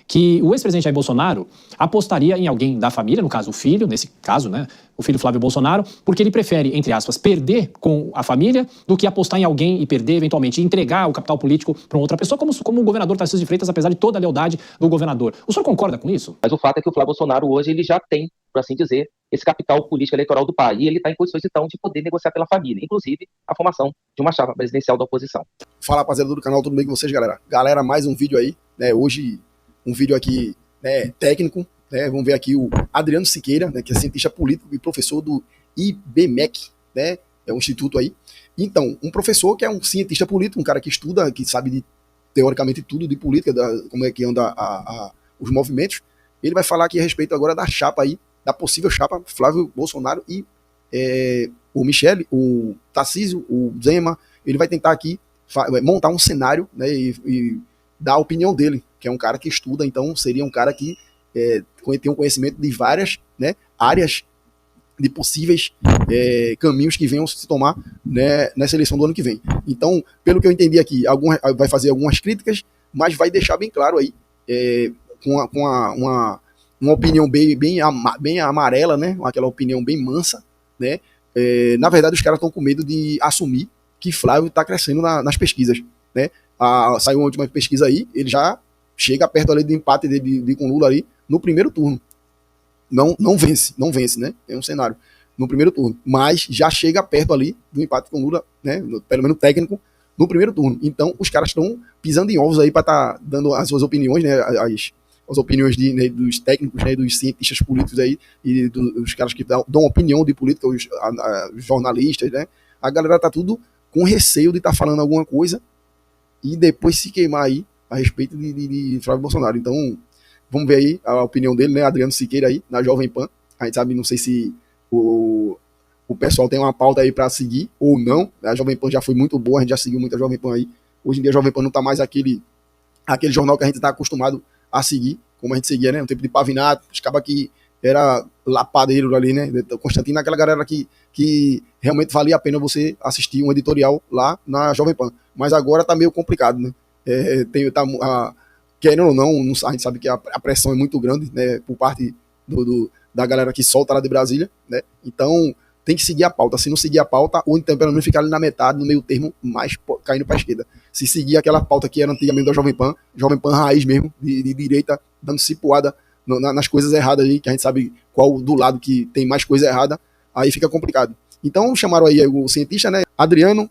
que o ex-presidente Jair Bolsonaro apostaria em alguém da família, no caso o filho, nesse caso, né, o filho Flávio Bolsonaro, porque ele prefere, entre aspas, perder com a família do que apostar em alguém e perder, eventualmente, e entregar o capital político para uma outra pessoa, como o governador Tarcísio de Freitas, apesar de toda a lealdade do governador. O senhor concorda com isso? Mas o fato é que o Flávio Bolsonaro hoje ele já tem, por assim dizer, esse capital político eleitoral do pai. E ele está em condições, então, de poder negociar pela família, inclusive a formação de uma chapa presidencial da oposição. Fala, rapaziada do canal, tudo bem com vocês, galera? Galera, mais um vídeo aí, né? Hoje, um vídeo aqui, né, técnico, né? Vamos ver aqui o Adriano Siqueira, né, que é cientista político e professor do IBMEC, né? É um instituto aí. Então, um professor que é um cientista político, um cara que estuda, que sabe de, teoricamente tudo de política, como é que anda os movimentos. Ele vai falar aqui a respeito agora da chapa aí, da possível chapa Flávio Bolsonaro e o Michele, o Tarcísio, o Zema. Ele vai tentar aqui montar um cenário, né, e dar a opinião dele, que é um cara que estuda, então seria um cara que tem um conhecimento de várias, né, áreas de possíveis caminhos que venham se tomar, né, nessa eleição do ano que vem. Então, pelo que eu entendi aqui, vai fazer algumas críticas, mas vai deixar bem claro aí, com uma opinião bem amarela, né, aquela opinião bem mansa, né. Na verdade, os caras estão com medo de assumir que Flávio está crescendo nas pesquisas, né. Saiu uma última pesquisa aí, ele já chega perto ali do empate de com Lula ali no primeiro turno. Não vence, né? É um cenário no primeiro turno, mas já chega perto ali do empate com Lula, né? Pelo menos técnico, no primeiro turno. Então, os caras estão pisando em ovos aí para estar dando as suas opiniões, né? As opiniões dos técnicos, né? Dos cientistas políticos aí e dos caras que dão opinião de política, os jornalistas, né? A galera tá tudo com receio de estar falando alguma coisa e depois se queimar aí a respeito de Flávio Bolsonaro. Então, vamos ver aí a opinião dele, né? Adriano Siqueira aí, na Jovem Pan. A gente sabe, não sei se o pessoal tem uma pauta aí para seguir ou não. A Jovem Pan já foi muito boa, a gente já seguiu muito a Jovem Pan aí. Hoje em dia a Jovem Pan não tá mais aquele jornal que a gente tá acostumado a seguir, como a gente seguia, né? No tempo de Pavinato, acaba que era lapadeiro ali, né? Constantino, aquela galera que realmente valia a pena você assistir um editorial lá na Jovem Pan. Mas agora tá meio complicado, né? Querendo ou não, a gente sabe que a pressão é muito grande, né, por parte da galera que solta lá de Brasília, né? Então tem que seguir a pauta. Se não seguir a pauta, ou então pelo menos ficar ali na metade, no meio termo, mais caindo para a esquerda. Se seguir aquela pauta que era antigamente da Jovem Pan raiz mesmo, de direita, dando cipuada nas coisas erradas aí, que a gente sabe qual do lado que tem mais coisa errada, aí fica complicado. Então chamaram aí o cientista, né, Adriano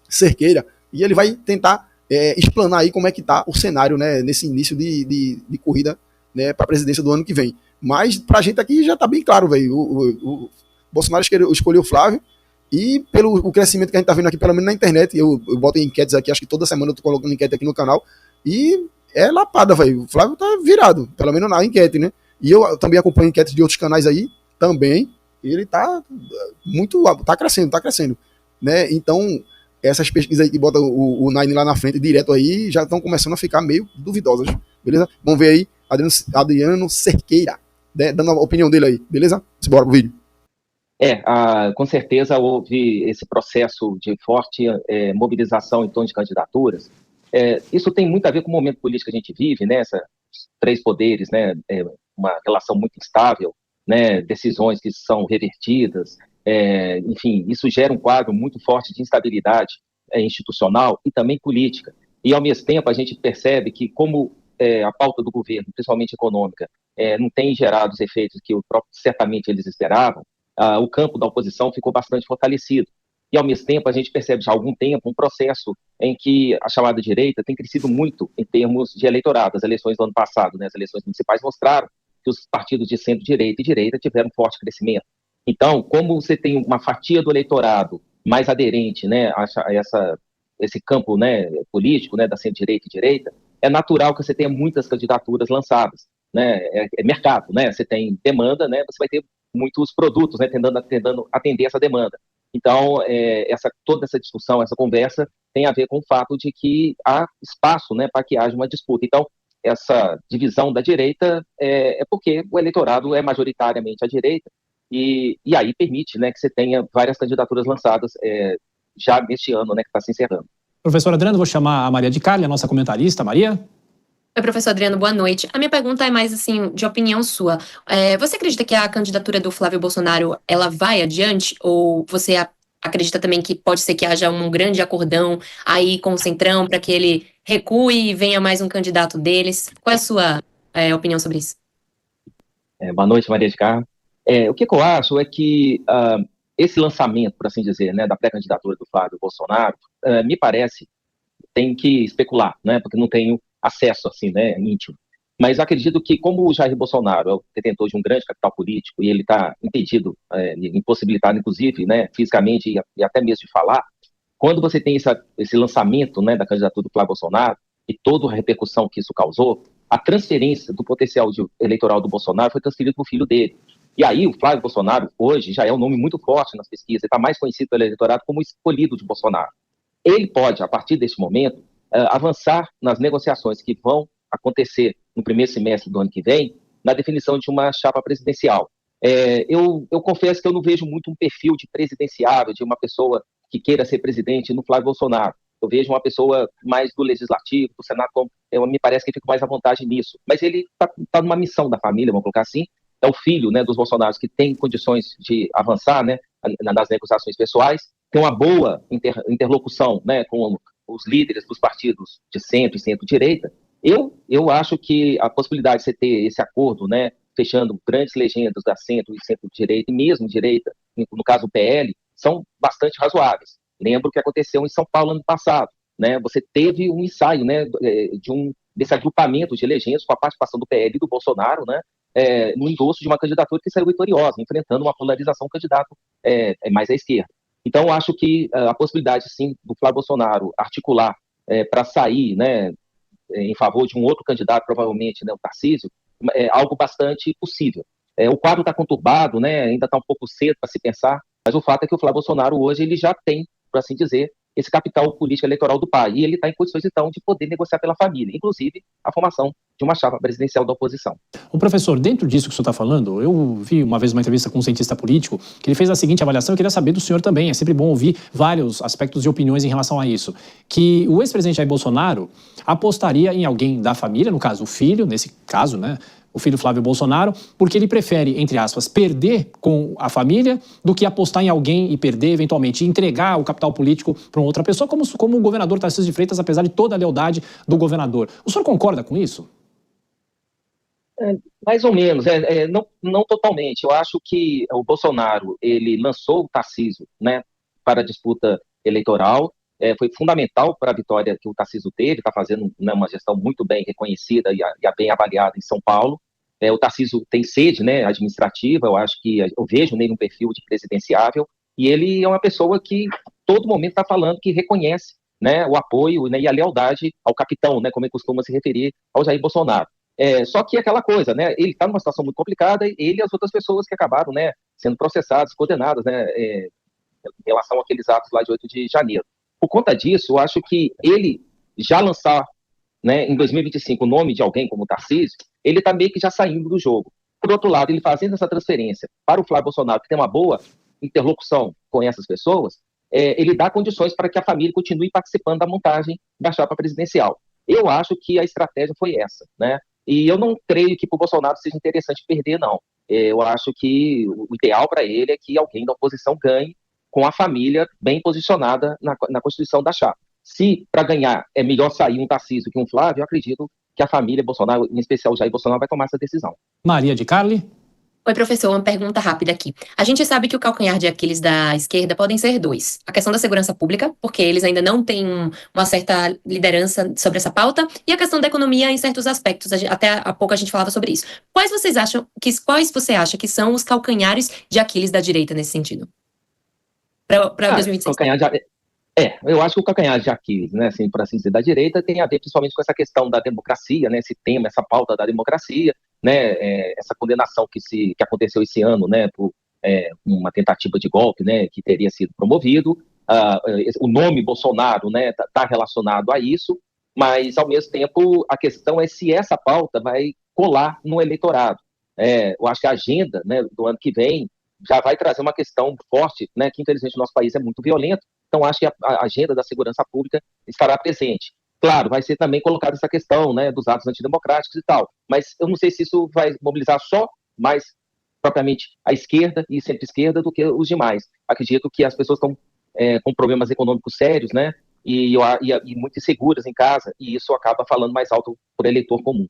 Cerqueira, e ele vai tentar explanar aí como é que tá o cenário, né, nesse início de corrida, né, para a presidência do ano que vem. Mas pra gente aqui já tá bem claro, velho. O Bolsonaro escolheu o Flávio, e pelo crescimento que a gente tá vendo aqui, pelo menos na internet, eu boto enquetes aqui, acho que toda semana eu tô colocando enquete aqui no canal, e é lapada, velho. O Flávio tá virado, pelo menos na enquete, né? E eu também acompanho enquetes de outros canais aí, também, ele tá crescendo, né? Então, essas pesquisas aí que botam o Nine lá na frente, direto aí, já estão começando a ficar meio duvidosas, beleza? Vamos ver aí, Adriano Cerqueira, né, dando a opinião dele aí, beleza? Bora pro vídeo. Com certeza houve esse processo de forte mobilização em torno de candidaturas. Isso tem muito a ver com o momento político que a gente vive, né? Esses três poderes, né? Uma relação muito instável, né? Decisões que são revertidas, enfim, isso gera um quadro muito forte de instabilidade institucional e também política. E, ao mesmo tempo, a gente percebe que, como a pauta do governo, principalmente econômica, não tem gerado os efeitos que certamente eles esperavam, o campo da oposição ficou bastante fortalecido. E, ao mesmo tempo, a gente percebe já há algum tempo um processo em que a chamada direita tem crescido muito em termos de eleitorado. As eleições do ano passado, né, as eleições municipais, mostraram que os partidos de centro-direita e direita tiveram forte crescimento. Então, como você tem uma fatia do eleitorado mais aderente, né, a esse campo, né, político, né, da centro-direita e direita, é natural que você tenha muitas candidaturas lançadas, né, é mercado, né, você tem demanda, né, você vai ter muitos produtos, né, tentando atender essa demanda. Então, toda essa discussão, essa conversa tem a ver com o fato de que há espaço, né, para que haja uma disputa. Então, essa divisão da direita é porque o eleitorado é majoritariamente à direita, e aí permite, né, que você tenha várias candidaturas lançadas já neste ano, né, que está se encerrando. Professor Adriano, vou chamar a Maria de Carli, a nossa comentarista. Maria? Oi, professor Adriano, boa noite. A minha pergunta é mais, assim, de opinião sua. Você acredita que a candidatura do Flávio Bolsonaro, ela vai adiante? Ou você acredita também que pode ser que haja um grande acordão aí com o Centrão para que ele recue e venha mais um candidato deles? Qual é a sua, opinião sobre isso? Boa noite, Maria de Carmo. O que eu acho é que esse lançamento, por assim dizer, né, da pré-candidatura do Flávio Bolsonaro, me parece, tem que especular, né, porque não tenho acesso assim, né, íntimo. Mas acredito que, como o Jair Bolsonaro é o detentor de um grande capital político e ele está impedido, impossibilitado, inclusive, né, fisicamente e até mesmo de falar, quando você tem esse lançamento, né, da candidatura do Flávio Bolsonaro e toda a repercussão que isso causou, a transferência do potencial eleitoral do Bolsonaro foi transferido para o filho dele. E aí o Flávio Bolsonaro, hoje, já é um nome muito forte nas pesquisas, ele está mais conhecido pelo eleitorado como escolhido de Bolsonaro. Ele pode, a partir deste momento, avançar nas negociações que vão acontecer no primeiro semestre do ano que vem, na definição de uma chapa presidencial. Eu confesso que eu não vejo muito um perfil de presidenciável, de uma pessoa que queira ser presidente no Flávio Bolsonaro. Eu vejo uma pessoa mais do Legislativo, do Senado, me parece que fica mais à vontade nisso. Mas ele está numa missão da família, vamos colocar assim, é o filho, né, dos Bolsonaros que tem condições de avançar, né, nas negociações pessoais, tem uma boa interlocução, né, com os líderes dos partidos de centro e centro-direita. Eu acho que a possibilidade de você ter esse acordo, né, fechando grandes legendas da centro e centro-direita, e mesmo direita, no caso o PL, são bastante razoáveis. Lembro o que aconteceu em São Paulo ano passado, né? Você teve um ensaio, né, desse agrupamento de legendas com a participação do PL e do Bolsonaro, né, no endosso de uma candidatura que saiu vitoriosa, enfrentando uma polarização candidato mais à esquerda. Então, acho que a possibilidade, sim, do Flávio Bolsonaro articular para sair, né, em favor de um outro candidato, provavelmente, né, o Tarcísio, é algo bastante possível. O quadro está conturbado, né, ainda está um pouco cedo para se pensar, mas o fato é que o Flávio Bolsonaro hoje ele já tem, por assim dizer, esse capital político eleitoral do pai, e ele está em condições, então, de poder negociar pela família, inclusive a formação de uma chapa presidencial da oposição. O professor, dentro disso que o senhor está falando, eu vi uma vez uma entrevista com um cientista político que ele fez a seguinte avaliação, eu queria saber do senhor também, é sempre bom ouvir vários aspectos e opiniões em relação a isso, que o ex-presidente Jair Bolsonaro apostaria em alguém da família, no caso o filho, nesse caso, né, o filho Flávio Bolsonaro, porque ele prefere, entre aspas, perder com a família do que apostar em alguém e perder, eventualmente, entregar o capital político para uma outra pessoa, como o governador Tarcísio de Freitas, apesar de toda a lealdade do governador. O senhor concorda com isso? Mais ou menos, não totalmente. Eu acho que o Bolsonaro, ele lançou o Tarcísio, né, para a disputa eleitoral, foi fundamental para a vitória que o Tarcísio teve, está fazendo, né, uma gestão muito bem reconhecida e bem avaliada em São Paulo. O Tarcísio tem sede, né, administrativa, eu acho que eu vejo nele um perfil de presidenciável, e ele é uma pessoa que todo momento está falando que reconhece, né, o apoio, né, e a lealdade ao capitão, né, como ele costuma se referir ao Jair Bolsonaro. Só que aquela coisa, né, ele está numa situação muito complicada, ele e as outras pessoas que acabaram, né, sendo processadas, condenadas, né, em relação àqueles atos lá de 8 de janeiro. Por conta disso, eu acho que ele já lançar, né, em 2025 o nome de alguém como o Tarcísio, ele está meio que já saindo do jogo. Por outro lado, ele fazendo essa transferência para o Flávio Bolsonaro, que tem uma boa interlocução com essas pessoas, ele dá condições para que a família continue participando da montagem da chapa presidencial. Eu acho que a estratégia foi essa, né? E eu não creio que para o Bolsonaro seja interessante perder, não. Eu acho que o ideal para ele é que alguém da oposição ganhe com a família bem posicionada na constituição da chapa. Se para ganhar é melhor sair um Tarcísio que um Flávio, eu acredito que a família Bolsonaro, em especial o Jair Bolsonaro, vai tomar essa decisão. Maria de Carli? Oi, professor, uma pergunta rápida aqui. A gente sabe que o calcanhar de Aquiles da esquerda podem ser dois. A questão da segurança pública, porque eles ainda não têm uma certa liderança sobre essa pauta, e a questão da economia em certos aspectos. Até há pouco a gente falava sobre isso. Quais você acha que são os calcanhares de Aquiles da direita nesse sentido? Para 2026. Eu acho que o calcanhar de Aquiles, né, assim, por assim dizer, da direita tem a ver principalmente com essa questão da democracia, né, esse tema, essa pauta da democracia, né, essa condenação que aconteceu esse ano, né, por uma tentativa de golpe, né, que teria sido promovido. O nome Bolsonaro, né, tá relacionado a isso, mas ao mesmo tempo a questão é se essa pauta vai colar no eleitorado. Eu acho que a agenda, né, do ano que vem já vai trazer uma questão forte, né, que infelizmente o nosso país é muito violento, então acho que a agenda da segurança pública estará presente. claro, vai ser também colocada essa questão, né, dos atos antidemocráticos e tal, mas eu não sei se isso vai mobilizar só mais propriamente a esquerda e centro-esquerda do que os demais. Acredito que as pessoas estão com problemas econômicos sérios, né, e muito inseguras em casa, e isso acaba falando mais alto por eleitor comum.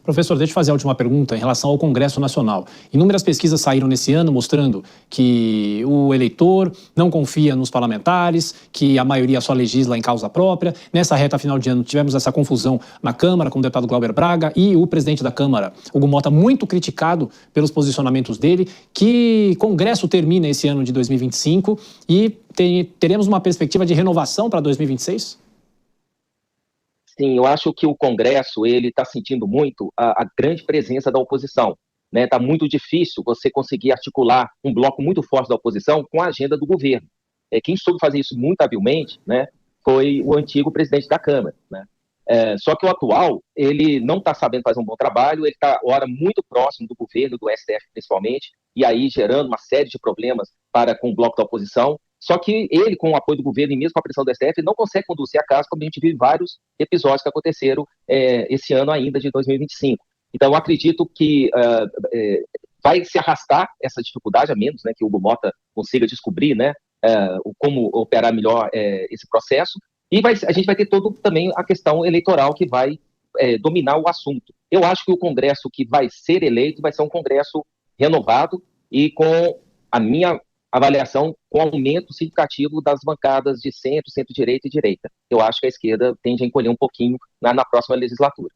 Professor, deixa eu fazer a última pergunta em relação ao Congresso Nacional. Inúmeras pesquisas saíram nesse ano mostrando que o eleitor não confia nos parlamentares, que a maioria só legisla em causa própria. Nessa reta final de ano tivemos essa confusão na Câmara com o deputado Glauber Braga e o presidente da Câmara, Hugo Mota, muito criticado pelos posicionamentos dele. Que Congresso termina esse ano de 2025 e teremos uma perspectiva de renovação para 2026? Sim, eu acho que o Congresso ele está sentindo muito a grande presença da oposição. Está muito difícil você conseguir articular um bloco muito forte da oposição com a agenda do governo. Quem soube fazer isso muito habilmente, né, foi o antigo presidente da Câmara. Né? Só que o atual, ele não está sabendo fazer um bom trabalho, ele está, ora, muito próximo do governo, do STF principalmente, e aí gerando uma série de problemas com o bloco da oposição. Só que ele, com o apoio do governo e mesmo com a pressão do STF, não consegue conduzir a casa, como a gente viu vários episódios que aconteceram esse ano ainda de 2025. Então, eu acredito que vai se arrastar essa dificuldade, a menos, né, que o Hugo Mota consiga descobrir, né, como operar melhor esse processo. E a gente vai ter também a questão eleitoral que vai dominar o assunto. Eu acho que o Congresso que vai ser eleito vai ser um Congresso renovado e com a minha avaliação com aumento significativo das bancadas de centro, centro-direita e direita. Eu acho que a esquerda tende a encolher um pouquinho na próxima legislatura.